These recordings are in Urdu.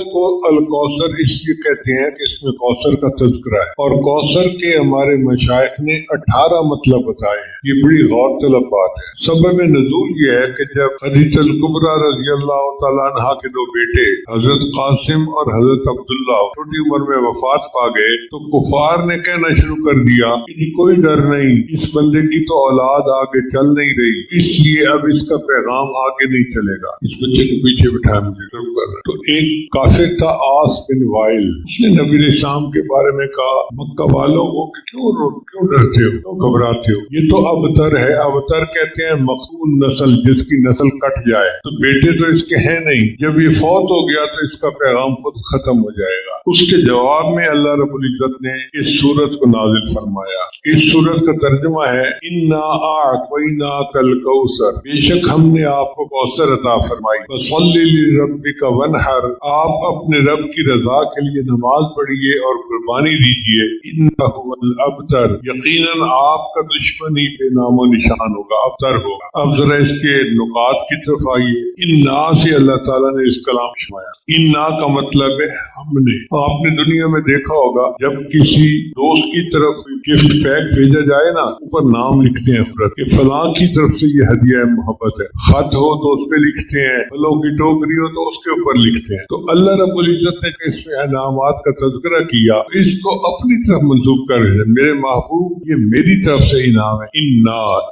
کو الکوثر اس لیے کہتے ہیں کہ اس میں کوثر کا تذکرہ ہے، اور کوثر کے ہمارے مشائخ نے 18 مطلب بتائے ہیں۔ یہ بڑی غور طلب بات ہے۔ سبب نزول یہ ہے کہ جب خدیجہ الکبریٰ رضی اللہ تعالیٰ عنہا کے دو بیٹے حضرت قاسم اور حضرت عبداللہ چھوٹی عمر میں وفات پا گئے تو کفار نے کہنا شروع کر دیا کہ کوئی ڈر نہیں، اس بندے کی تو اولاد آگے چل نہیں رہی، اس لیے اب اس کا پیغام آگے نہیں چلے گا، اس بچے کو پیچھے بٹھایا مجھے شروع کر۔ تو ایک کافر تھا آس بن وائل، اس نے نبی علیہ السلام کے بارے میں کہا مکہ والوں کو کہ کیوں ڈرتے ہو، کیوں گھبراتے ہو، یہ تو ابتر ہے۔ ابتر کہتے ہیں مخون نسل، جس کی نسل کٹ جائے، تو بیٹے تو اس کے ہیں نہیں، جب یہ فوت ہو گیا تو اس کا پیغام خود ختم ہو جائے گا۔ اس کے جواب میں اللہ رب العزت نے اس سورت کو نازل فرمایا۔ اس سورت کا ترجمہ ہے انا اعطیناک الکوثر، بے شک ہم نے آپ کو کوثر عطا فرمائی، فصلی لربک وانحر، آپ اپنے رب کی رضا کے لیے نماز پڑھیے اور قربانی دیجیے، انہ الابتر، یقیناً آپ کا دشمن ہی بے نام و نشان ہوگا، ابتر ہوگا۔ اب ذرا اس کے نکات کی طرف آئیے۔ انا سے اللہ تعالیٰ نے اس کلام شمایا، انا کا مطلب ہے ہم نے۔ آپ نے دنیا میں دیکھا ہوگا جب کسی دوست کی طرف گفٹ پیک بھیجا جائے نا، اوپر نام لکھتے ہیں افراد کہ فلاں کی طرف سے یہ ہدیہ محبت ہے، خط ہو تو اس پہ لکھتے ہیں، پھلوں کی ٹوکری ہو تو اس کے اوپر لکھتے ہیں۔ تو اللہ رب العزت نے اس میں انعامات کا تذکرہ کیا، اس کو اپنی طرف منسوب کر رہے ہیں، میرے محبوب یہ میری طرف سے انعام ہے۔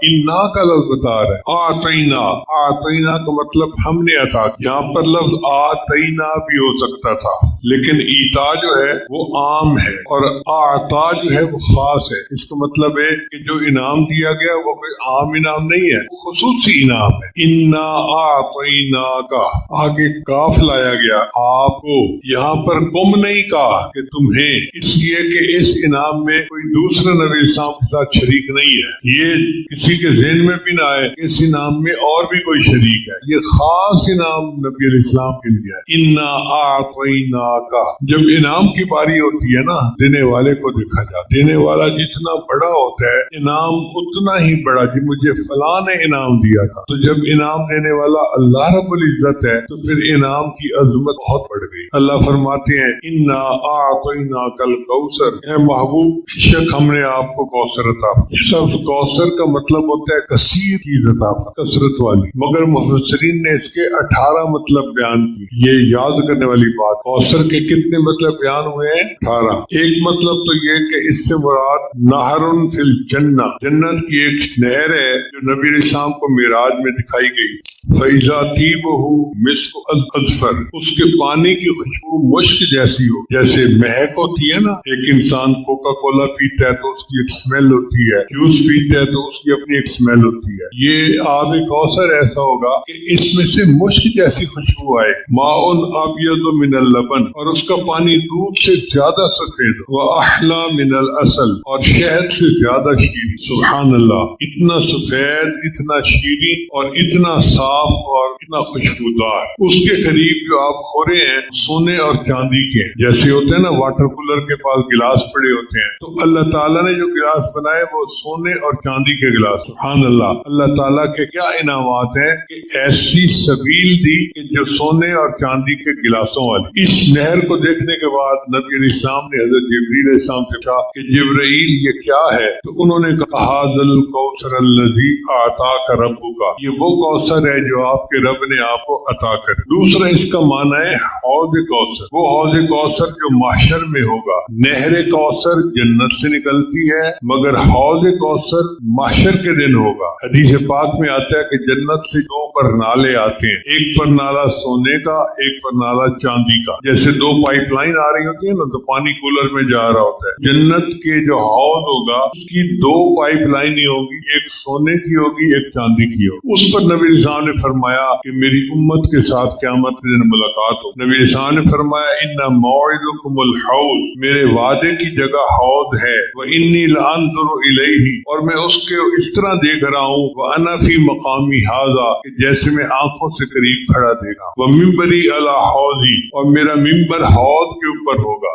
انا کا لفظ بتا رہے ہیں، آتینا کا مطلب ہم نے عطا کیا۔ یہاں پر لفظ آتینا بھی ہو سکتا تھا، لیکن ایتا جو ہے وہ عام ہے اور آتا جو ہے وہ خاص ہے۔ اس کا مطلب ہے کہ جو انعام دیا گیا وہ کوئی عام انعام نہیں ہے، خصوصی انعام ہے۔ انا آتینا کا آگے کاف لایا گیا، آپ کو، یہاں پر تم نہیں کہا کہ تمہیں، اس لیے کہ اس انعام میں کوئی دوسرا نبی اسلام کے ساتھ شریک نہیں ہے۔ یہ کسی کے ذہن میں بھی نہ آئے کہ اس انعام میں اور بھی کوئی شریک ہے، یہ خاص انعام نبی علیہ السلام کے لیے ہے۔ انا آتینا کا، جب انعام کی باری ہوتی ہے نا، دینے والے کو دیکھا جاتا، دینے والا جتنا بڑا ہوتا ہے انعام اتنا ہی بڑا، جی مجھے فلاں نے انعام دیا تھا۔ تو جب انعام دینے والا اللہ رب العزت ہے تو پھر انعام کی عظمت بہت بڑھ گئی۔ اللہ فرماتے ہیں انا اعطیناک الکوثر، اے محبوب بے شک ہم نے آپ کو کوثر عطا فرمایا۔ لفظ کوثر کا مطلب ہوتا ہے کثیر چیز عطا فرمایا، کثرت والی، مگر مفسرین نے اس کے 18 مطلب بیان کیے۔ یہ یاد کرنے والی بات، کوثر کے کتنے مطلب بیان ہوئے ہیں؟ 18۔ ایک مطلب تو یہ کہ اس سے مراد نہر فی الجنہ، جنت کی ایک نہر ہے جو نبی علیہ السلام کو معراج میں دکھائی گئی۔ فَإِذَا طِيبُهُ مِسْكُ الْأَزْفَرُ، اس کے پانی کی خوشبو مشک جیسی ہو، جیسے مہک ہوتی ہے نا، ایک انسان کوکا کولا پیتا ہے تو اس کی ایک اسمیل ہوتی ہے، جوس پیتا ہے تو اس کی اپنی ایک اسمیل ہوتی ہے۔ یہ آب کوثر ایسا ہوگا کہ اس میں سے مشک جیسی خوشبو آئے، ماء ابیض من اللبن، اور اس کا پانی دودھ سے زیادہ سفید، واحلی من العسل، اور شہد سے زیادہ شیریں۔ سبحان اللہ، اتنا سفید، اتنا شیریں اور اتنا صاف اور اتنا خوشبودار۔ اس کے قریب جو آپ خورے ہیں سونے اور چاندی کے، جیسے ہوتے ہیں نا واٹر کولر کے پاس گلاس پڑے ہوتے ہیں، تو اللہ تعالیٰ نے جو گلاس بنائے وہ سونے اور چاندی کے گلاس۔ سبحان اللہ، اللہ تعالیٰ کے کیا انعامات ہیں کہ ایسی سبیل دی کہ جو سونے اور چاندی کے گلاسوں والی۔ اس نہر کو دیکھنے کے بعد نبی علیہ السلام نے حضرت جبریل علیہ السلام سے کہا کہ جبرائیل یہ کیا ہے؟ تو انہوں نے کہا ھذا الکوثر الذی اعطاک ربک، یہ وہ کوثر ہے جو آپ کے رب نے آپ کو عطا کر۔ دوسرا اس کا معنی ہے حوض کوثر، وہ حوض کوثر جو محشر میں ہوگا۔ نہر کوثر جنت سے نکلتی ہے مگر حوض کوثر محشر کے دن ہوگا۔ حدیث پاک میں آتا ہے کہ جنت سے دو پرنالے آتے ہیں، ایک پرنالا سونے کا، ایک پرنالا چاندی کا، جیسے دو پائپ لائن آ رہی ہوتی ہے نا تو پانی کولر میں جا رہا ہوتا ہے۔ جنت کے جو حوض ہوگا اس کی دو پائپ لائن ہی ہوگی، ایک سونے کی ہوگی، ایک چاندی کی ہوگی۔ اس پر نبی صاحب نے فرمایا کہ میری امت کے ساتھ قیامت کے دن ملاقات ہو۔ نبی صاحب نے فرمایا ان موعدکم الحوض، میرے وعدے کی جگہ حوض ہے، وانی لانظر الیہ، اور میں اس کے اس طرح دیکھ رہا ہوں، وانا فی مقامی ھذا، کہ جیسے میں آنکھوں سے قریب کھڑا دیکھا، ومنبری علی حوضی، اور میرا منبر حوض کے اوپر ہوگا۔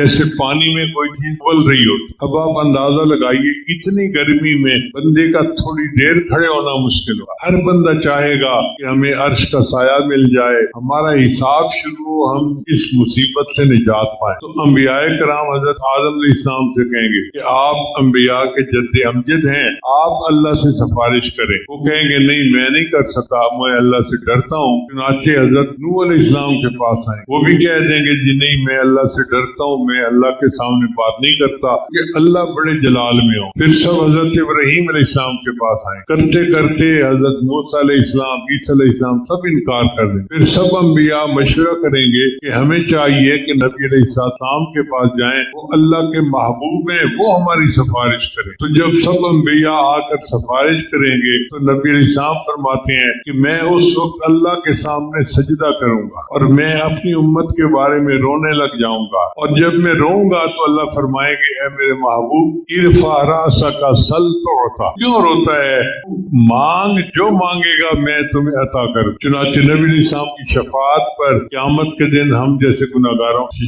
جیسے پانی میں کوئی چیز ابل رہی ہوتی. اب آپ اندازہ لگائیے اتنی گرمی میں بندے کا تھوڑی دیر کھڑے ہونا مشکل ہوا. ہر بندہ چاہے گا کہ ہمیں عرش کا سایہ مل جائے, ہمارا حساب شروع ہو, ہم اس مصیبت سے نجات پائیں. تو انبیاء کرام حضرت آدم علیہ السلام سے کہیں گے کہ آپ انبیاء کے جد امجد ہیں, آپ اللہ سے سفارش کریں. وہ کہیں گے نہیں میں نہیں کر سکتا, میں اللہ سے ڈرتا ہوں. چنانچہ حضرت نوح علیہ السلام کے پاس آئے, وہ بھی کہہ دیں گے جی نہیں میں اللہ سے ڈرتا ہوں, میں اللہ کے سامنے بات نہیں کرتا کہ اللہ بڑے جلال میں ہوں. پھر سب حضرت ابراہیم علیہ السلام کے پاس آئے, کرتے کرتے حضرت موسیٰ علیہ السلام, عیسیٰ علیہ السلام سب انکار کر دیں. پھر سب انبیاء مشورہ کریں گے کہ ہمیں چاہیے کہ نبی علیہ السلام کے پاس جائیں, وہ اللہ کے محبوب ہیں, وہ ہماری سفارش کریں. تو جب سب انبیاء آ کر سفارش کریں گے تو نبی علیہ السلام فرماتے ہیں کہ میں اس وقت اللہ کے سامنے سجدہ کروں گا اور میں اپنی امت کے بارے میں رونے لگ جاؤں گا, اور جب میں روؤں گا تو اللہ فرمائیں گے اے میرے محبوب ارفع رأسک سل تعطیٰ, کیوں روتا ہے, مانگ جو مانگے گا میں تمہیں عطا کروں. چنانچہ نبی علیہ السلام کی شفاعت پر قیامت کے دن ہم جیسے گناہگاروں کی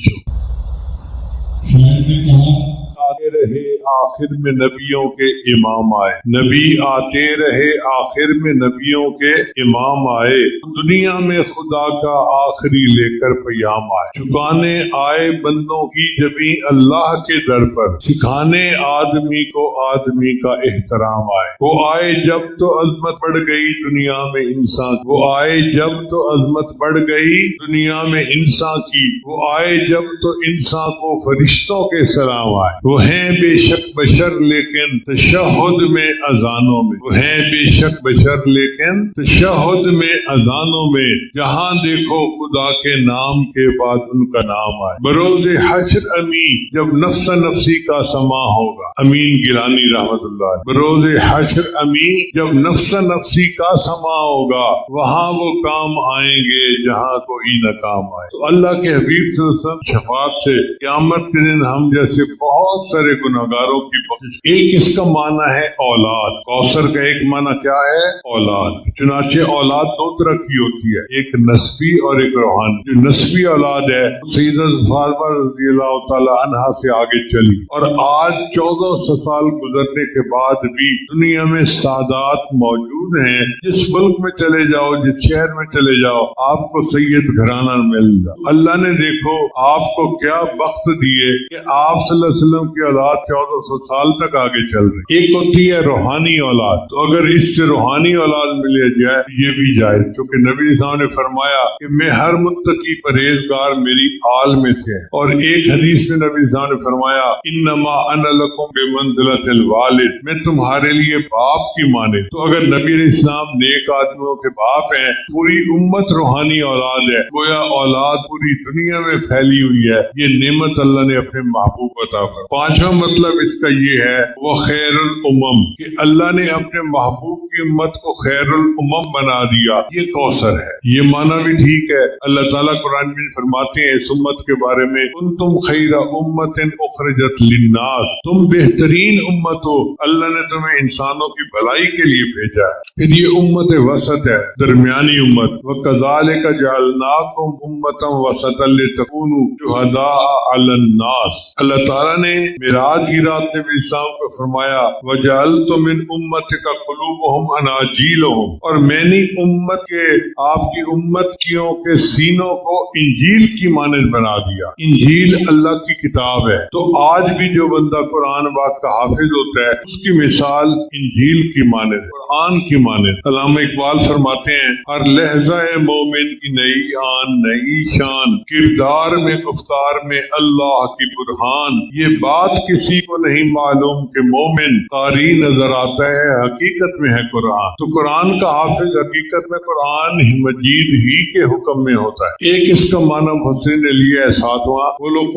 آتے رہے آخر میں نبیوں کے امام آئے, نبی آتے رہے آخر میں نبیوں کے امام آئے, دنیا میں خدا کا آخری لے کر پیام آئے. چکانے آئے بندوں کی جبیں اللہ کے در پر, سکھانے آدمی کو آدمی کا احترام آئے. وہ آئے جب تو عظمت بڑھ گئی دنیا میں انسان, وہ آئے جب تو عظمت بڑھ گئی دنیا میں انسان کی, وہ آئے جب تو انسان کو فرشتوں کے سلام آئے. وہ ہیں بے شک بشر لیکن تشہد میں اذانوں میں, وہ ہیں بے شک بشر لیکن تشہد میں اذانوں میں, جہاں دیکھو خدا کے نام کے بعد ان کا نام آئے. بروز حشر امین جب نفس نفسی کا سما ہوگا, امین گیلانی رحمت اللہ, بروز حشر امین جب نفس نفسی کا سما ہوگا, وہاں وہ کام آئیں گے جہاں کوئی نہ کام آئے. تو اللہ کے حبیب صلی اللہ علیہ وسلم شفاعت سے قیامت کے دن ہم جیسے بہت سارے گناہگاروں کی بخشش. ایک اس کا معنی ہے اولاد, کوثر کا ایک معنی کیا ہے, اولاد. چنانچہ اولاد دو طرح کی ہوتی ہے, ایک نسبی اور ایک روحانی. جو نسبی اولاد ہے سیدۃ فاطمہ رضی اللہ تعالی عنہا سے آگے چلی, اور آج 1400 سال گزرنے کے بعد بھی دنیا میں سادات موجود ہیں. جس ملک میں چلے جاؤ, جس شہر میں چلے جاؤ, آپ کو سید گھرانہ مل جائے. اللہ نے دیکھو آپ کو کیا بخت دیے کہ آپ صلی اللہ علیہ وسلم کی اولاد 1400 سال تک آگے چل رہی. ایک ہوتی ہے روحانی اولاد, تو اگر اس سے روحانی اولاد مل جائے یہ بھی جائز, کیونکہ نبی صاحب نے فرمایا کہ میں ہر متقی پرہیزگار میری آل میں سے ہے. اور ایک حدیث میں نبی صاحب نے فرمایا انما انا لکم بمنزلۃ الوالد, میں تمہارے لیے باپ کی مانے. تو اگر نبی علیہ السلام نیک آدمیوں کے باپ ہیں, پوری امت روحانی اولاد ہے, گویا اولاد پوری دنیا میں پھیلی ہوئی ہے. یہ نعمت اللہ نے اپنے محبوب عطا فرمائی. پانچواں مطلب اس کا یہ ہے وہ خیر الامم, کہ اللہ نے اپنے محبوب کی امت کو خیر الامم بنا دیا. یہ کوثر ہے, یہ معنی بھی ٹھیک ہے. اللہ تعالیٰ قرآن میں فرماتے ہیں اس امت کے بارے میں کنتم خیر امت اخرجت للناس, تم بہترین امت ہو, اللہ نے تمہیں انسانوں کی بھلائی کے لیے بھیجا ہے. پھر یہ امت وسط ہے, درمیانی امت. وکذالک جعلناکم امۃ وسطا لتکونوا شہداء علی الناس. اللہ تعالیٰ نے معراج کی رات نبی صاحب کو فرمایا وجعلت من امتک قلوبہم اناجیلہم, اور میں نے امت کے آپ کی امت کیوں کے سینوں کو انجیل کی مانند بنا دیا. انجیل اللہ کی کتاب ہے, تو آج بھی جو بندہ قرآن پاک کا حافظ ہوتا ہے اس کی مثال انجیل کی مانند, قرآن کی مانند. علامہ اقبال فرماتے ہیں ہر لہجہ مومن کی نئی آن نئی شان, کردار میں گفتار میں اللہ کی برہان. یہ بات کسی کو نہیں معلوم کہ مومن قاری نظر آتا ہے حقیقت میں ہے قرآن. تو قرآن کا حافظ حقیقت میں قرآن مجید ہی کے حکم میں ہوتا ہے. ایک اس کا معنی مفسرین نے لیا ہے ساتواں خلق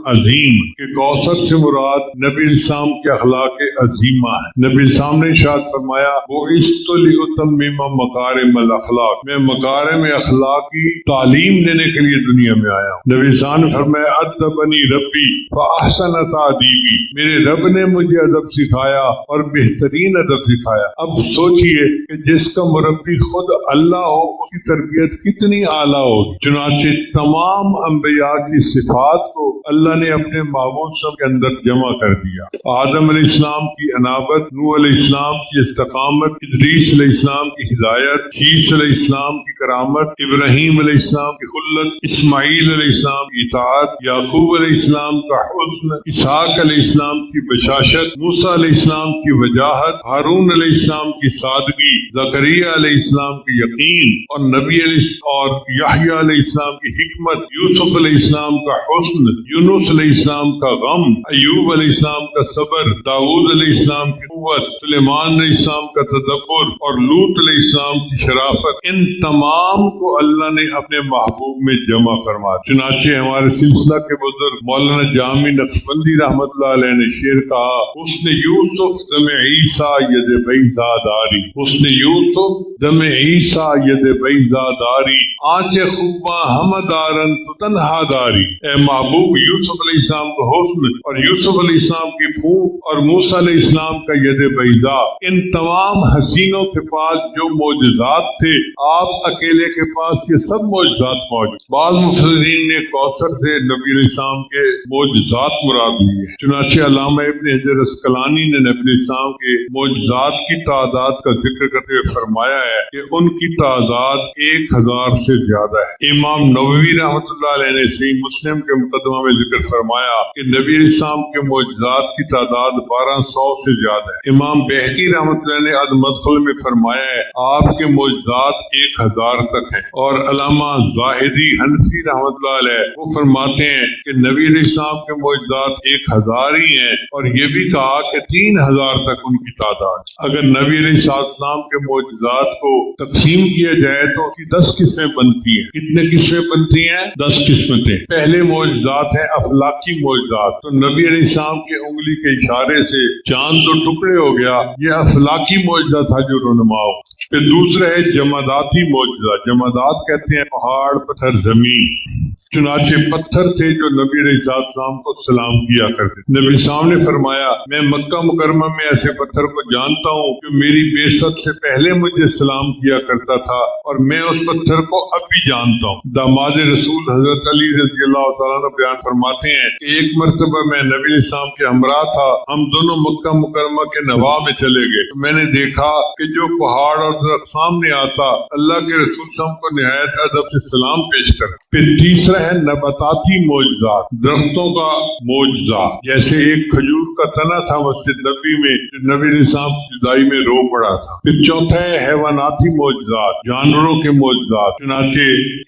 عظیم, کہ کوثر سے مراد نبی السلام کے اخلاق عظیمہ ہے. نبی السلام نے ارشاد فرمایا وہ لأتمم مکارم الاخلاق, میں مکارم اخلاق کی تعلیم دینے کے لیے دنیا میں آیا ہوں. نبی السلام نے فرمایا ادبنی ربی فاحسن تعدیبی, ادیبی، میرے رب نے مجھے ادب سکھایا اور بہترین ادب سکھایا۔ اب سوچئے کہ جس کا مربی خود اللہ ہو اس کی تربیت کتنی اعلیٰ ہوگی۔ چنانچہ تمام انبیاء کی صفات کو اللہ نے اپنے محبوب صلی کے اندر جمع کر دیا۔ آدم علیہ السلام کی انابت، نوح علیہ السلام کی استقامت، ادریس علیہ السلام کی ہدایت، عیسی علیہ السلام کی کرامت، ابراہیم علیہ السلام کی خلت، اسماعیل علیہ السلام کی اطاعت، یعقوب علیہ السلام کا حسن، اسحاق علیہ السلام کی بشاشت، موسیٰ علیہ السلام کی وجاہت، ہارون علیہ السلام کی سادگی، زکریا علیہ السلام کی یقین، اور نبی اور یحییٰ علیہ السلام کی حکمت، یوسف علیہ السلام کا حسن، یونس علیہ السلام کا غم، ایوب علیہ السلام کا صبر، داؤد علیہ السلام کی قوت، سلیمان علیہ السلام کا تدبر، اور لوط علیہ السلام کی شرافت، ان تمام کو اللہ نے اپنے محبوب میں جمع فرما۔ چنانچہ ہمارے سلسلہ کے بزرگ مولانا جامی نقشبندی رحمۃ اللہ علیہ نے شعر کہا، حسن یوسف دم عیسیٰ ید بیضا داری، حسن یوسف دم عیسیٰ ید بیضا داری، آنچ خوباں ہم دارن تو تنہا داری۔ اے محبوب، یوسف علیہ السلام کا حسن اور یوسف علیہ السلام کی پھونک اور موسیٰ علیہ السلام کا ید بیضا، ان تمام حسینوں کے پاس جو معجزات تھے، آپ اکیلے کے پاس یہ سب معجزات موجود۔ بعض مفسرین نے کوثر سے نبی علیہ السلام کے معجزات مراد لی ہے۔ چنانچہ علامہ ابن حجر اسقلانی نے نبی علیہ السلام کے معجزات کی تعداد کا ذکر کرتے ہوئے فرمایا ہے کہ ان کی تعداد 1000 سے زیادہ ہے۔ امام نووی رحمۃ اللہ علیہ نے صحیح مسلم کے مقدمہ میں ذکر فرمایا کہ نبی علیہ السلام کے معجزات کی تعداد 1200 سے زیادہ ہے۔ امام بہقی رحمۃ اللہ نے المدخل میں فرمایا ہے آپ کے معجزات 1000 تک ہیں، اور علامہ زاہدی حنفی رحمۃ اللہ علیہ وہ فرماتے ہیں کہ نبی علیہ السلام کے معجزات 1000 ہی ہیں، اور یہ بھی کہا کہ 3000 تک ان کی تعداد۔ اگر نبی علیہ السلام کے معجزات کو تقسیم کیا جائے تو اس کی 10 قسمیں بنتی ہیں۔ کتنے قسمیں بنتی ہیں؟ 10 قسمتیں۔ پہلے معجزات ہیں اخلاقی معجزات، تو نبی علیہ السلام کی انگلی کے اشارے سے چاند دو ٹکڑے ہو گیا، یہ اخلاقی معجزہ تھا جو رونما ہو۔ پھر دوسرا ہے جماداتی معجزہ، جمادات کہتے ہیں پہاڑ، پتھر، زمین۔ چنانچہ پتھر تھے جو نبی علیہ السلام کو سلام کیا کرتے۔ نبی السلام نے فرمایا میں مکہ مکرمہ میں ایسے پتھر کو جانتا ہوں جو میری بعثت سے پہلے مجھے سلام کیا کرتا تھا، اور میں اس پتھر کو اب بھی جانتا ہوں۔ داماد رسول حضرت علی رضی اللہ تعالیٰ عنہ بیان فرماتے ہیں کہ ایک مرتبہ میں نبی علیہ السلام کے ہمراہ تھا، ہم دونوں مکہ مکرمہ کے نواح میں چلے گئے تو میں نے دیکھا کہ جو پہاڑ اور درخت سامنے آتا اللہ کے رسول صلی اللہ علیہ وسلم کو نہایت ادب سے سلام پیش کر۔ پھر تیسرا ہے نباتاتی معجزات، درختوں کا معجزہ، جیسے ایک کھجور کا تنا تھا مسجد نبی میں جو نبی علیہ السلام کی جدائی میں رو پڑا تھا۔ پھر چوتھا ہے حیواناتی معجزات، جانوروں کے معجزات۔ چنانچہ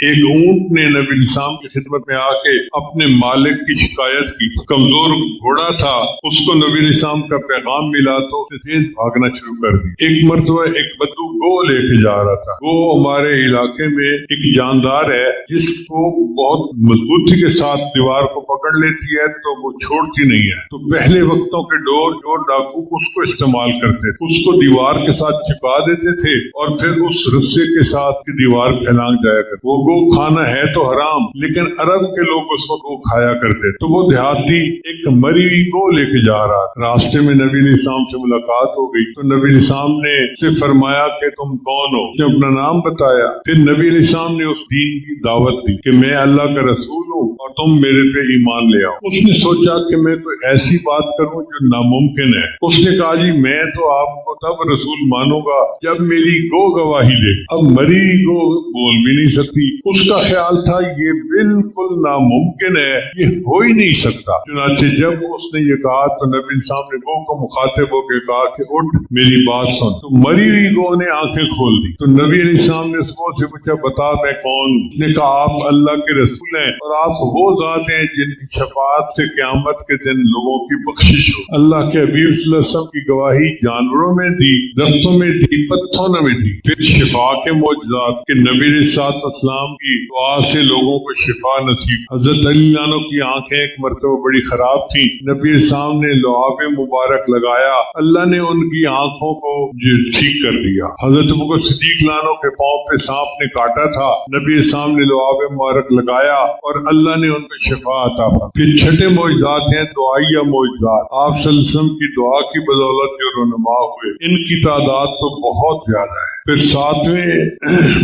ایک اونٹ نے نبی علیہ السلام کی خدمت میں آ کے اپنے مالک کی شکایت کی، کمزور گھوڑا تھا، اس کو نبی علیہ السلام کا پیغام ملا تو اسے تیز بھاگنا شروع کر دی۔ ایک مرتبہ ایک بدو گو لے کے جا رہا تھا۔ گو ہمارے علاقے میں ایک جاندار ہے جس کو بہت مضبوطی کے ساتھ دیوار کو پکڑ لیتی ہے تو وہ چھوڑتی نہیں ہے، تو پہلے وقتوں کے ڈور ڈاکو اس کو استعمال کرتے تھے، اس کو دیوار کے ساتھ چھپا دیتے تھے اور پھر اس رسے کے ساتھ کی دیوار پھیلانگ جایا کرتے۔ وہ گو کھانا ہے تو حرام، لیکن عرب کے لوگ اس وقت گو کھایا کرتے، تو وہ دیہاتی ایک مری ہوئی گو لے کے جا رہا۔ راستے میں نبی علیہ السلام سے ملاقات ہو گئی تو نبی علیہ السلام نے سے فرمایا کہ تم کون ہو؟ اس نے اپنا نام بتایا۔ پھر نبی علیہ السلام نے اس دین کی دعوت دی کہ میں اللہ کا رسول ہوں اور تم میرے پہ ایمان لے آؤ۔ اس نے سوچا کہ میں کوئی ایسی بات کروں جو ناممکن ہے۔ اس نے کہا جی میں تو آپ کو تب رسول مانوں گا جب میری گو گواہی دے۔ اب مری گو بول بھی نہیں سکتی، اس کا خیال تھا یہ بالکل ناممکن ہے، یہ ہو ہی نہیں سکتا۔ چنانچہ جب اس نے یہ کہا تو نبی السلام نے گو کو مخاطب ہو کے کہا کہ اٹھ میری بات سن۔ تو مری ہوئی گو نے آنکھیں کھول دی تو نبی علیہ السلام نے اس کو سے پوچھا بتا میں کون ہوں؟ اس نے کہا آپ اللہ کے رسول ہیں اور آپ وہ ذات ہیں جن کی شفاعت سے قیامت کے دن لوگوں کی بخشش ہو۔ اللہ کے حبیب صلی اللہ علیہ وسلم کی گواہی جانوروں میں دی، درختوں میں دی، پتھروں میں دی۔ پھر شفا کے معجزات کہ نبی علیہ السلام کی دعا سے لوگوں کو شفا نصیب۔ حضرت علی عنہ کی آنکھیں ایک مرتبہ بڑی خراب تھی، نبی السلام نے لعاب مبارک لگایا، اللہ نے ان کی آنکھوں کو ٹھیک کر دیا۔ حضرت ابوبکر صدیق عنہ کے پاؤں پہ سانپ نے کاٹا تھا، نبی السلام نے لعاب مبارک لگایا، پلایا اور اللہ نے ان کو شفا عطا فرمائی۔ پھر چھٹے معجزات ہیں دعائیہ معجزات، آپ صلی اللہ علیہ وسلم کی دعا کی بدولت جو رونما ہوئے، ان کی تعداد تو بہت زیادہ ہے۔ پھر ساتویں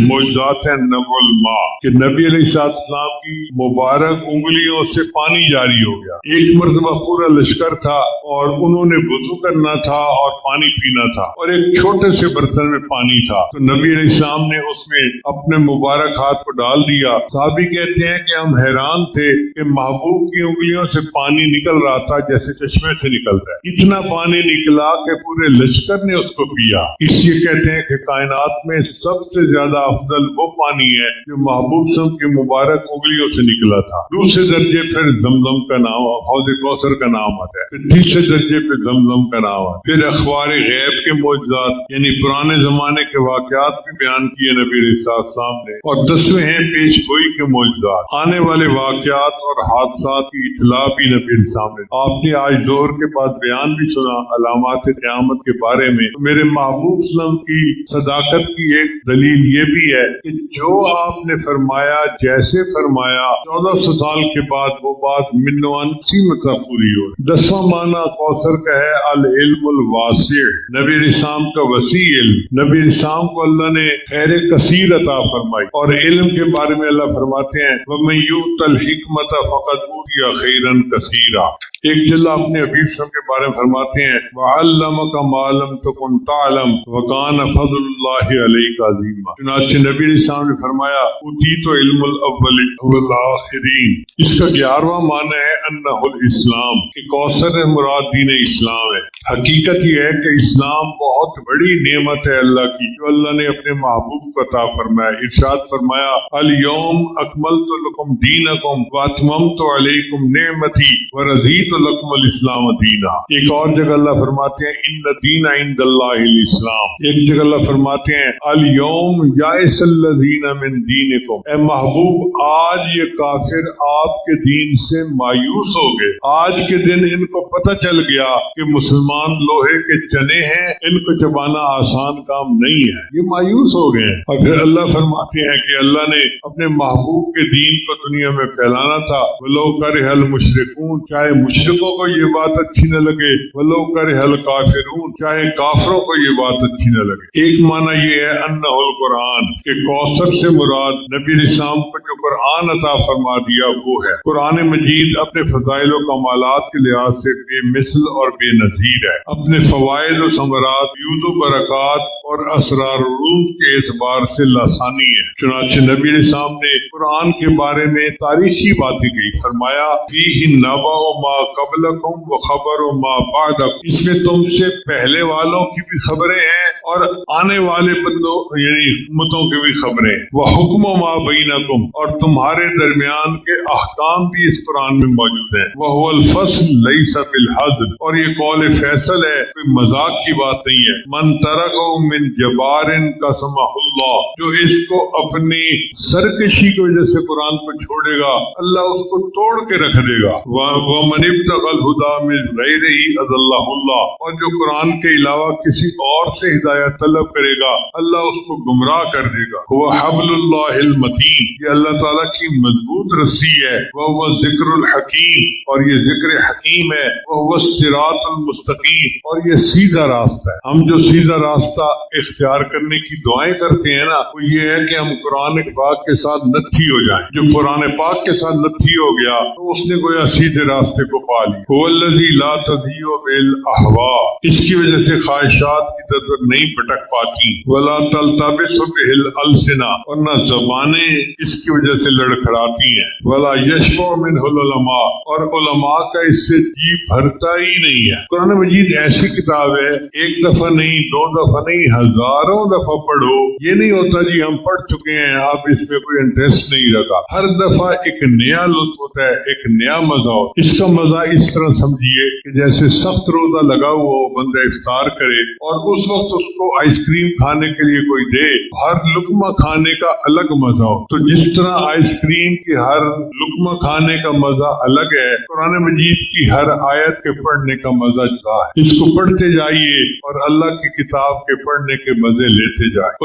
معجزات ہیں نبع الماء، کہ نبی علیہ السلام کی مبارک انگلیوں سے پانی جاری ہو گیا۔ ایک مرتبہ پورا لشکر تھا اور انہوں نے وضو کرنا تھا اور پانی پینا تھا، اور ایک چھوٹے سے برتن میں پانی تھا، تو نبی علیہ السلام نے اس میں اپنے مبارک ہاتھ کو ڈال دیا۔ صحابی کہتے ہیں کہ ہم حیران تھے کہ محبوب کی انگلیوں سے پانی نکل رہا تھا جیسے چشمے سے نکلتا ہے، اتنا پانی نکلا کہ پورے لشکر نے اس کو پیا۔ اس لیے کہتے ہیں کہ کائنات میں سب سے زیادہ افضل وہ پانی ہے جو محبوب صاحب کی مبارک انگلیوں سے نکلا تھا۔ دوسرے درجے پھر زمزم کا نام، حوض کوثر کا نام آتا ہے، پھر تیسرے درجے پہ زمزم کا نام آتا ہے۔ پھر اخبار غیب کے معجزات یعنی پرانے زمانے کے واقعات بھی بیان کیے نبی علیہ السلام نے، اور 10ویں ہیں پیش گوئی کے معجزات، آنے والے واقعات اور حادثات کی اطلاع بھی نبی علیہ السلام نے۔ آپ نے آج ظہر کے بعد بیان بھی سنا علامات قیامت کے بارے میں۔ میرے محبوب وسلم کی صداقت کی ایک دلیل یہ بھی ہے کہ جو آپ نے فرمایا، جیسے فرمایا، 1400 سال کے بعد وہ بات منوان سی مطلب پوری ہو۔ 10واں معنی کوثر کا ہے العلم الواسع، نبی علیہ السلام کا وسیع علم۔ نبی علیہ السلام کو اللہ نے خیر کثیر عطا فرمائی، اور علم کے بارے میں اللہ فرماتے ہیں وَمَن يُؤْتَ الْحِكْمَةَ فَقَدْ أُوتِيَ خَيْرًا كَثِيرًا۔ ایک جلد اپنے حبیب صاحب کے بارے میں فرماتے ہیں وَعَلَّمَكَ مَا لَمْ تَكُنْ تَعْلَمْ وَكَانَ فَضْلُ اللَّهِ عَلَيْكَ عَظِيمًا۔ چنانچہ نبی علیہ السلام نے فرمایا اوتیت علم الاول والآخرین۔ اس کا 11واں معنی ہے انہ الاسلام، کہ کوثر مراد دین اسلام ہے۔ حقیقت یہ ہے کہ اسلام بہت بڑی نعمت ہے اللہ کی جو اللہ نے اپنے محبوب کو عطا فرمایا۔ ارشاد فرمایا الیوم اکملت لکم دینکم واتممت علیکم نعمتی ورضیت لکم الاسلام دینا۔ ایک اور جگہ اللہ فرماتے ہیں ان الدین عند اللہ الاسلام۔ ایک جگہ اللہ فرماتے ہیں الیوم یائس الذین من دینکم، اے محبوب آج یہ کافر آپ کے دین سے مایوس ہو گئے۔ آج کے دن ان کو پتہ چل گیا کہ مسلمان لوہے کے چنے ہیں، ان کو چبانا آسان کام نہیں ہے، یہ مایوس ہو گئے ہیں۔ اور پھر اللہ فرماتے ہیں کہ اللہ نے اپنے محبوب کے دین کو دنیا میں پھیلانا تھا وَلَوْ كَرِهَ الْمُشْرِكُونَ، چاہے مشرکوں کو یہ بات اچھی نہ لگے، وَلَوْ كَرِهَ الْكَافِرُونَ، چاہے کافروں کو یہ بات اچھی نہ لگے۔ ایک معنی یہ ہے انہ القرآن، کہ کوثر سے مراد نبی علیہ السلام کو جو قرآن عطا فرما دیا وہ ہے۔ قرآن مجید اپنے فضائل و کمالات کے لحاظ سے بے مثل اور بے نظیر ہے، اپنے فوائد و ثمرات، فیوز و برکات اور اسرار العلوم کے اعتبار سے لاسانی ہے۔ چنانچہ نبی علیہ السلام نے قرآن کے بارے میں تاریخی باتیں کہی، فرمایا فیہ نبأ ما قبلکم و خبر ما بعدکم، اس میں تم سے پہلے والوں کی بھی خبریں ہیں اور آنے والے بندوں یعنی امتوں کی بھی خبریں ہیں، وہ حکم ما بینکم، اور تمہارے درمیان کے احکام بھی اس قرآن میں موجود ہیں، وہ الفصل لیس بالحزن، اور یہ قول فیصل ہے، کوئی مذاق کی بات نہیں ہے۔ من ترکہ من جبار قسمہ اللہ، جو اس کو اپنی سرکشی کی وجہ سے قرآن کو چھوڑے گا اللہ اس کو توڑ کے رکھ دے گا۔ ومن ابتغى الہدی من غیرہ اضلہ اللہ، اور جو قرآن کے علاوہ کسی اور سے ہدایت طلب کرے گا اللہ اس کو گمراہ کر دے گا۔ وہ حبل اللہ المتین، یہ اللہ تعالیٰ کی مضبوط رسی ہے۔ وہ ذکر الحکیم، اور یہ ذکر حکیم ہے۔ وہ الصراط المستقیم، اور یہ سیدھا راستہ ہے۔ ہم جو سیدھا راستہ اختیار کرنے کی دعائیں کرتے ہیں نا، وہ یہ ہے کہ ہم قرآن پاک کے ساتھ نتھی ہو جائیں۔ جو قرآن پاک کے ساتھ نتھی ہو گیا تو اس نے گویا سیدھے راستے کو پا لی۔ هو الذی لا تضیع بالاہواء، اس کی وجہ سے خواہشات ادھر ادھر نہیں بھٹک پاتی۔ ولا تلتبس به الالسنہ، اور نہ زبانیں اس کی وجہ سے لڑکھڑاتی ہیں۔ ولا یشبع منه العلماء، اور علماء کا اس سے جی بھرتا ہی نہیں ہے۔ قرآن مجید ایسی کتاب ہے، ایک دفعہ نہیں، دو دفعہ نہیں، ہزاروں دفعہ پڑھو، یہ نہیں ہوتا جی ہم پڑھ چکے ہیں اب اس میں کوئی انٹرسٹ نہیں رکھا۔ ہر دفعہ ایک نیا لطف ہوتا ہے، ایک نیا مزہ ہوتا ہے۔ اس کا مزہ اس طرح سمجھیے کہ جیسے سخت روزہ لگا ہوا ہو، بندہ افطار کرے اور اس وقت اس کو آئس کریم کھانے کے لیے کوئی دے، ہر لقمہ کھانے کا الگ مزہ ہو۔ تو جس طرح آئس کریم کی ہر لقمہ کھانے کا مزہ الگ ہے، قرآن مجید کی ہر آیت کے پڑھنے کا مزہ جدا ہے۔ اس کو پڑھتے جائیے اور اللہ کی کتاب کے پڑھنے کے مزے لیتے جائیں۔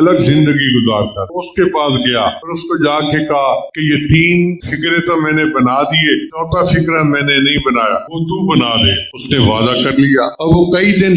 الگ زندگی گزارتا. اس کے پاس گیا اور اس کو جا کے کہا کہ یہ 3 فکرے تو میں نے بنا دیے, 4تھا فکرہ میں نے نہیں بنایا, وہ تو بنا دے. اس نے وعدہ کر لیا. اب وہ کئی دن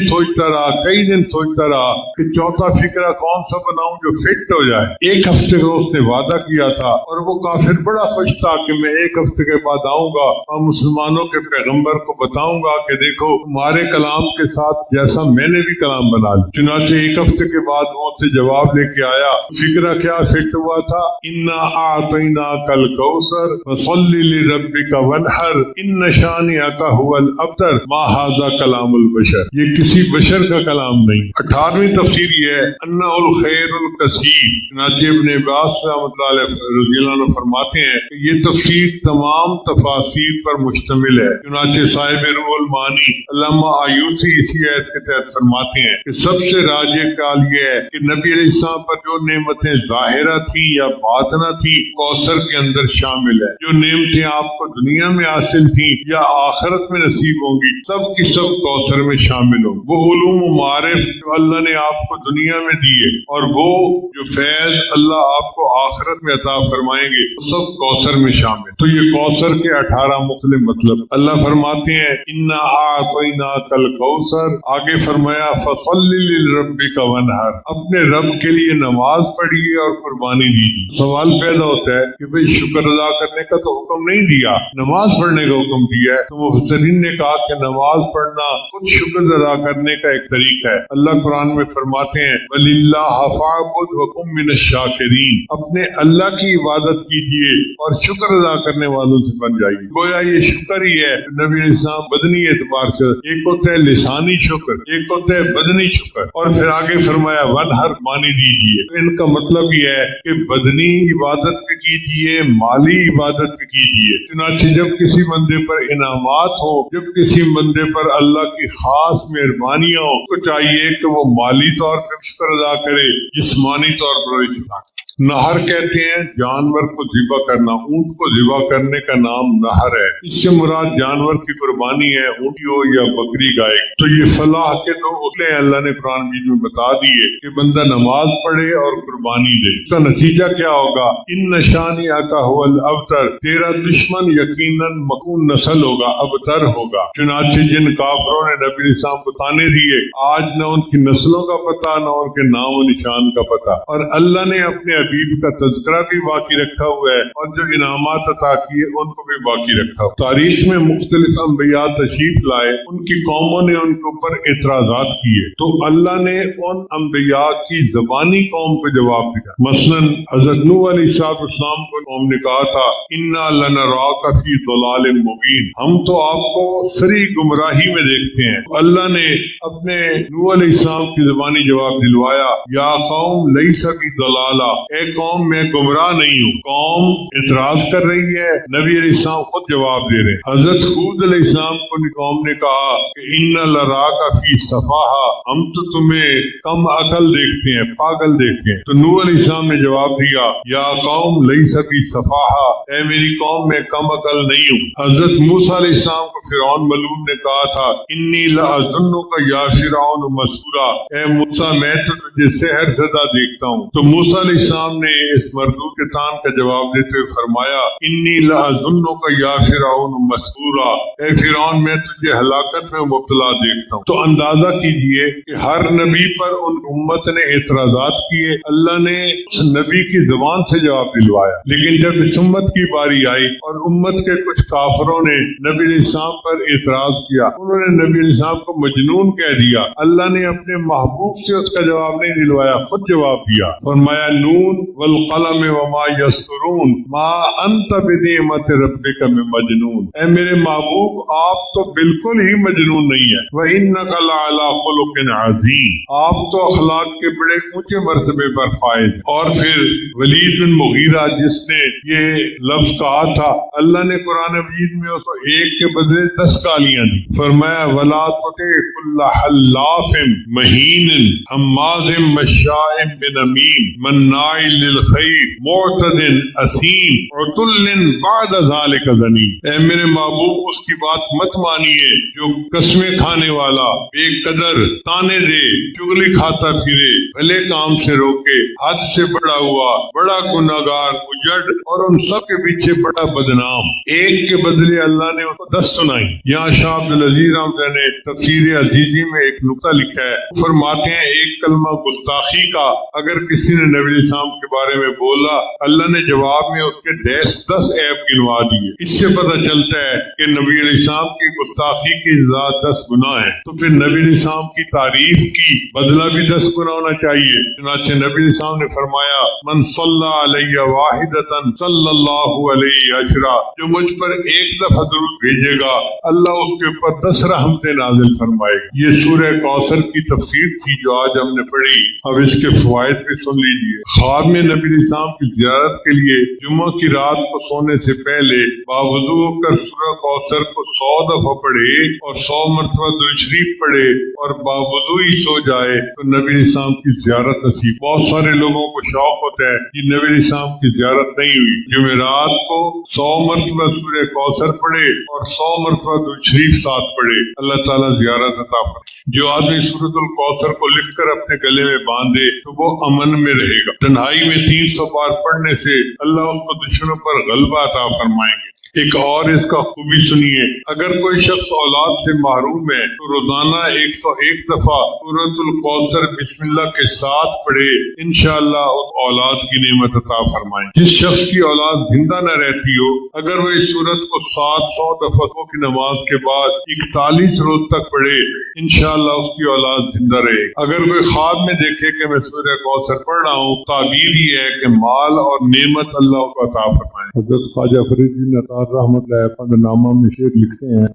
سوچتا رہا کہ 4تھا فکرہ کون سا بناؤں جو فٹ ہو جائے. 1 ہفتے کو اس نے وعدہ کیا تھا اور وہ کافر بڑا خوش تھا کہ میں 1 ہفتے کے بعد آؤں گا اور مسلمانوں کے پیغمبر کو بتاؤں گا کہ دیکھو تمہارے کلام کے ساتھ جیسا میں نے بھی کلام بنا لیا. چنانچہ 1 ہفتے کے بعد وہ سے جواب لے کے آیا. فکرہ کیا فٹ ہوا تھا؟ انا اعطیناک الکوثر فصلی لربک وانحر ان شانئک هو الابتر ما ھذا کلام البشر. یہ کسی بشر کا کلام نہیں. 18ویں تفسیر یہ ہے انہ الخیر الکثیر. چنانچہ ابن عباس رحمۃ اللہ علیہ رضی اللہ عنہ فرماتے ہیں کہ یہ تفسیر تمام تفاسیر پر مشتمل ہے. چنانچہ صاحب روح المعانی علامہ آیوسی اسی آیت کے تحت فرماتے ہیں کہ سب سے راجح قول یہ ہے کہ نبی علیہ السلام پر جو نعمتیں ظاہرہ تھیں یا باطنہ تھیں کوثر کے اندر شامل ہے. جو نعمتیں آپ کو دنیا میں حاصل تھیں یا آخرت میں نصیب ہوں گی سب کی سب کوثر میں شامل ہوں. وہ علوم و معارف جو اللہ نے آپ کو دنیا میں دیے اور وہ جو فیض اللہ آپ کو آخرت میں عطا فرمائیں گے وہ سب کوثر میں شامل. تو یہ کوثر کے 18 مختلف مطلب. اللہ فرماتے ہیں انا اعطیناک الکوثر. آگے فرمایا فصلی لربک وانحر. اپنے رب کے لیے نماز پڑھیے اور قربانی دیجیے. سوال پیدا ہوتا ہے کہ بھئی شکر ادا کرنے کا تو حکم نہیں دیا, نماز پڑھنے کا حکم دیا ہے. تو مفسرین نے کہا کہ نماز پڑھنا خود شکر ادا کرنے کا ایک طریقہ ہے. اللہ قرآن میں فرماتے ہیں وَلِلَّهَ فَاعْبُدْ وَكُن مِّنَ الشَّاكِرِينَ. اپنے اللہ کی عبادت کیجیے اور شکر ادا کرنے والوں سے بن جائیے. گویا یہ شکر ہی ہے. نبی علیہ السلام بدنی اعتبار سے ایک ہوتا ہے لسانی شکر, ایک ہوتا ہے بدنی شکر, اور پھر آگے فرمایا وانحر مانی دیجیے. ان کا مطلب یہ ہے کہ بدنی عبادت بھی کیجیے, مالی عبادت بھی کیجیے. چنانچہ جب کسی بندے پر انعامات ہو, جب کسی بندے پر اللہ کی خاص مہربانیاں ہو, تو چاہیے کہ وہ مالی طور پر شکر ادا کرے, جسمانی طور پر بھی شکر. نہر کہتے ہیں جانور کو ذبح کرنا. اونٹ کو ذبح کرنے کا نام نہر ہے. اس سے مراد جانور کی قربانی ہے, اونٹی ہو یا بکری گائے. تو یہ فلاح کے 2 اصلیں اللہ نے قرآن مجید میں بتا دیے کہ بندہ نماز پڑھے اور قربانی دے. اس کا نتیجہ کیا ہوگا؟ ان شانئک هو الابتر. تیرا دشمن یقیناً مکون نسل ہوگا, ابتر ہوگا. چنانچہ جن کافروں نے نبی علیہ السلام کو تانے دیے, آج نہ ان کی نسلوں کا پتہ نہ ان کے نام و نشان کا پتہ. اور اللہ نے اپنے حبیب کا تذکرہ بھی باقی رکھا ہوا ہے اور جو انعامات عطا کیے ان کو بھی باقی رکھا ہوا. تاریخ میں مختلف انبیاء تشریف لائے, ان کی قوموں نے ان کے اوپر اعتراضات کیے تو اللہ نے ان انبیاء کی زبانی قوم کو جواب دیا. مثلا حضرت نوح علیہ السلام کو قوم نے کہا تھا انا لنراک فی ضلال مبین. ہم تو آپ کو سری گمراہی میں دیکھتے ہیں. اللہ نے اپنے نوح علیہ السلام کی زبانی جواب دلوایا یا قوم لیس بی ضلالہ. اے قوم میں گمراہ نہیں ہوں. قوم اعتراض کر رہی ہے, نبی علیہ السلام خود جواب دے رہے ہیں. حضرت ہود علیہ السلام کو قوم نے کہا کہ ان لراک فی صفاحہ. ہم تو تمہیں کم عقل دیکھتے ہیں, پاگل دیکھتے ہیں. تو نوح علیہ السلام نے جواب دیا یا قوم لیس بی صفاحہ. اے میری قوم میں کم عقل نہیں ہوں. حضرت موسیٰ علیہ السلام کو فرعون ملعون نے کہا تھا انی لاظنک یا فرعون مسحورا. اے موسیٰ میں تو تجھے سحر زدہ دیکھتا ہوں. تو موسیٰ علیہ السلام نے اس مردود کے تان کا جواب دیتے ہوئے فرمایا انی لاظنک یا فرعون مسحورا. اے فرعون میں تجھے ہلاکت میں مبتلا دیکھتا ہوں. تو اندازہ کیجئے کہ ہر نبی پر ان امت نے اعتراضات کیے, اللہ نے اس نبی کی زبان سے جواب دلوایا. لیکن جب اس امت کی باری آئی اور امت کے کچھ کافروں نے نبی علیہ السلام پر اعتراض کیا, انہوں نے نبی علیہ السلام کو مجنون کہہ دیا, اللہ نے اپنے محبوب سے اس کا جواب نہیں دلوایا, خود جواب دیا. فرمایا نون والقلم وما یسطرون ما انت بنعمت ربک بمجنون. اے میرے محبوب آپ تو بالکل ہی مجنون نہیں ہے. وانک لعلی خلق عظیم. آپ تو اخلاق کے بڑے اونچے مرتبے پر فائز. اور پھر ولید بن مغیرہ جس نے یہ لفظ کہا تھا, اللہ نے قرآن مجید میں اس کو 1 کے بدلے 10 گالیاں دی. فرمایا ولا تطع کل حلاف مہین حماز مشاء بنمیم مناع للخیر معتد اثیم عتل بعد ذلک ذنیم۔ اے میرے محبوب اس کی بات مت مانیے جو قسمیں کھانے والا، بے قدر، تانے دے، چغلی کھاتا پھرے، بھلے کام سے روکے، حد سے بڑا ہوا، بڑا گناہگار، اجڑ اور ان سب کے پیچھے بڑا بدنام۔ ایک کے بدلے اللہ نے ان کو 10 سنائی۔ یہاں شاہ عبدالعزیز رحمۃ نے تفسیر عزیزی میں ایک نقطہ لکھا ہے، فرماتے ہیں ایک کلمہ گستاخی کا اگر کسی نے نبی علیہ السلام کے بارے میں بولا، اللہ نے جواب میں اس کے 10 عیب گنوا دیے۔ اس سے پتہ چلتا ہے کہ نبی علیہ السلام کی گستاخی کی سزا 10 گنا ہے، تو پھر نبی علیہ السلام کی تعریف کی بدلہ بھی 10 گنا ہونا چاہیے۔ چنانچہ نبی علیہ السلام نے فرمایا من صلی علیہ واحدۃ صلی اللہ علیہ عشرہ، جو مجھ پر ایک دفعہ درود بھیجے گا اللہ اس کے اوپر 10 رحمتیں نازل فرمائے گا۔ یہ سورہ کوثر کی تفسیر تھی جو آج ہم نے پڑھی، اب اس کے فوائد بھی سن لیجیے۔ خواب میں نبی علیہ السلام کی زیارت کے لیے جمعہ کی رات کو سونے سے پہلے باوضو ہو کر سورہ کوثر کو 100 دفعہ پڑھے اور 100 مرتبہ درود شریف پڑھے اور باوضو ہی سو جائے تو نبی علیہ السلام کی زیارت نصیب۔ بہت سارے لوگوں کو شوق ہوتا ہے کہ نبی علیہ السلام کی زیارت نہیں ہوئی، جمعرات کو 100 مرتبہ سورہ کوثر پڑھے اور 100 مرتبہ درود شریف ساتھ پڑھے، اللہ تعالیٰ زیارت عطا فرمائے۔ جو آدمی سورۃ الکوثر کو لکھ کر اپنے گلے میں باندھے تو وہ امن میں رہے گا۔ تنہائی میں 300 بار پڑھنے سے اللہ اس کو دشمنوں پر غلبہ عطا فرمائیں گے۔ ایک اور اس کا خوبی سنیے، اگر کوئی شخص اولاد سے محروم ہے تو روزانہ 101 دفعہ سورۃ الکوثر بسم اللہ کے ساتھ پڑھے، انشاءاللہ اس اولاد کی نعمت عطا فرمائیں۔ جس شخص کی اولاد زندہ نہ رہتی ہو، اگر وہ اس سورت کو 700 دفعہ صبح کی نماز کے بعد 41 روز تک پڑھے، انشاءاللہ اس کی اولاد زندہ رہے۔ اگر کوئی خواب میں دیکھے کہ میں سورہ کوثر پڑھ رہا ہوں، تعبیر یہ ہے کہ مال اور نعمت اللہ کو عطا فرمائے۔ حضرت خواجہ فرید بن عطار رحمۃ اللہ پند نامہ میں شعر لکھتے ہیں،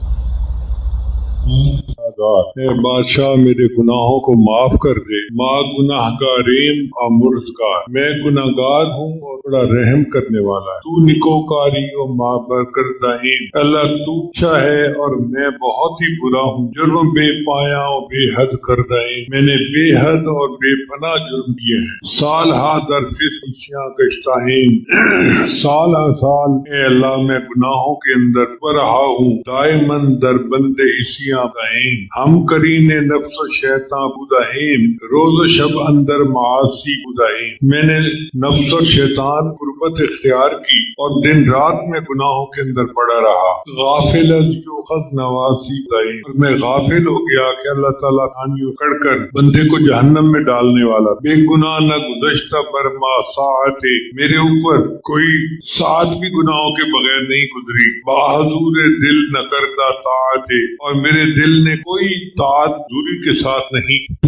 اے بادشاہ میرے گناہوں کو معاف کر دے، ماں گناہ گاریم آمرزگار، میں گناہ گار ہوں اور بڑا رحم کرنے والا ہے، تو نکوکاری و ماں برکردہیم، اللہ تو اچھا ہے اور میں بہت ہی برا ہوں، جرم بے پایا و بے حد کردہیم، میں نے بے حد اور بے پناہ جرم کیے ہیں، سال ہا در فسیاں گشتہیم، سال ہا سال اے اللہ میں گناہوں کے اندر رہا ہوں، دائمن در بند اسیاں بہیم، ہم کرین نفس و شیطان بودہیم، روز و شب اندر معاصی بودہیم، میں نے نفس و شیطان قربت اختیار کی اور دن رات میں گناہوں کے اندر پڑا رہا، غافل از یوخذ نواسی بودہیم، اور میں غافل ہو گیا کہ اللہ تعالیٰ کھانیوں کڑ کر بندے کو جہنم میں ڈالنے والا، بے گناہ نہ گزشتہ برما ساعت، میرے اوپر کوئی ساعت بھی گناہوں کے بغیر نہیں گزری، بہادور دل نہ کردہ طاعت، اور میرے دل نے کوئی طاعت دوری کے ساتھ نہیں۔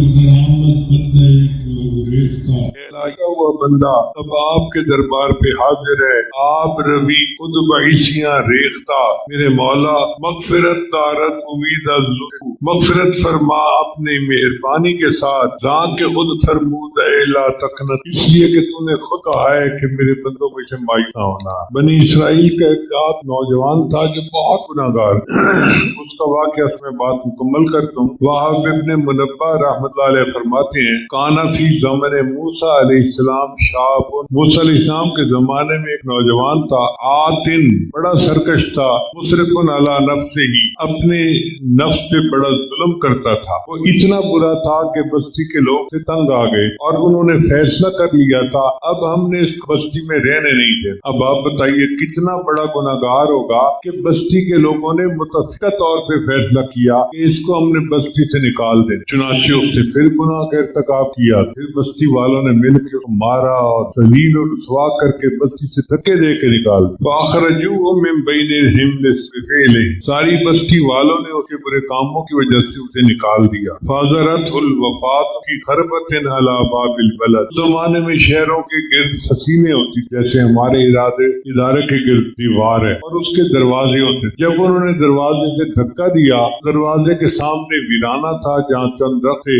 ہوا بندہ اب آپ کے دربار پہ حاضر ہے، آپ روی خود بحیثیاں ریختہ، میرے مولا مغفرت دارت امید از لطف، مغفرت فرما اپنے مہربانی کے ساتھ، ذات کے خود فرمود اے لا تقنط، اس لیے کہ تو نے خود کہا ہے کہ میرے بندوں کو اسے مایوس نہ ہونا۔ بنی اسرائیل کا ایک نوجوان تھا جو بہت گناہگار، اس کا واقعہ اس میں بات مکمل کرتا ہوں۔ وہاب ابن منبہ رحمۃ اللہ علیہ فرماتے ہیں، کانا فی زمن موسیٰ علیہ السلام شاب، موسیٰ علیہ السلام کے زمانے میں ایک نوجوان تھا، آتن بڑا سرکش تھا، مصرف علی نفسہ ہی اپنے نفس پہ بڑا ظلم کرتا تھا، وہ اتنا برا تھا کہ بستی کے لوگ سے تنگ آ گئے اور انہوں نے فیصلہ کر لیا تھا اب ہم نے اس بستی میں رہنے نہیں دے۔ اب آپ بتائیے کتنا بڑا گناہگار ہوگا کہ بستی کے لوگوں نے متفقہ طور پہ فیصلہ کیا کہ اس کو ہم نے بستی سے نکال دیں، چنانچہ اس نے پھر گناہ کا ارتکاب کیا، پھر بستی والوں نے مل کے مارا اور ذلیل و رسوا کر کے بستی سے دھکے دے کے نکال دیا، فاخرجوہ من بینہم لفعلہ، ساری بستی والوں نے اس کے برے کاموں کی وجہ سے اسے نکال دیا، فازرت الوفات فی خربۃ علی باب البلد، زمانے میں شہروں کے گرد فسیلیں ہوتی جیسے ہمارے ادارے کے گرد دیوار ہے اور اس کے دروازے ہوتے، جب انہوں نے دروازے سے دھکا دیا، دروازے کے سامنے ویرانہ تھا جہاں چند درخت تھے،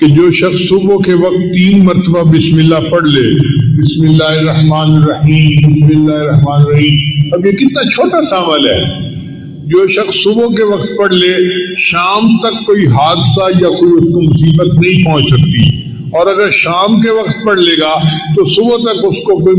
کہ جو شخص صبح کے وقت 3 مرتبہ بسم اللہ پڑھ لے، بسم اللہ الرحمن الرحیم، بسم اللہ الرحمن الرحیم، اب یہ کتنا چھوٹا سا عمل ہے، جو شخص صبح کے وقت پڑھ لے شام تک کوئی حادثہ یا کوئی اس کو مصیبت نہیں پہنچ سکتی، اور اگر شام کے وقت پڑھ لے گا تو صبح تک اس کو کوئی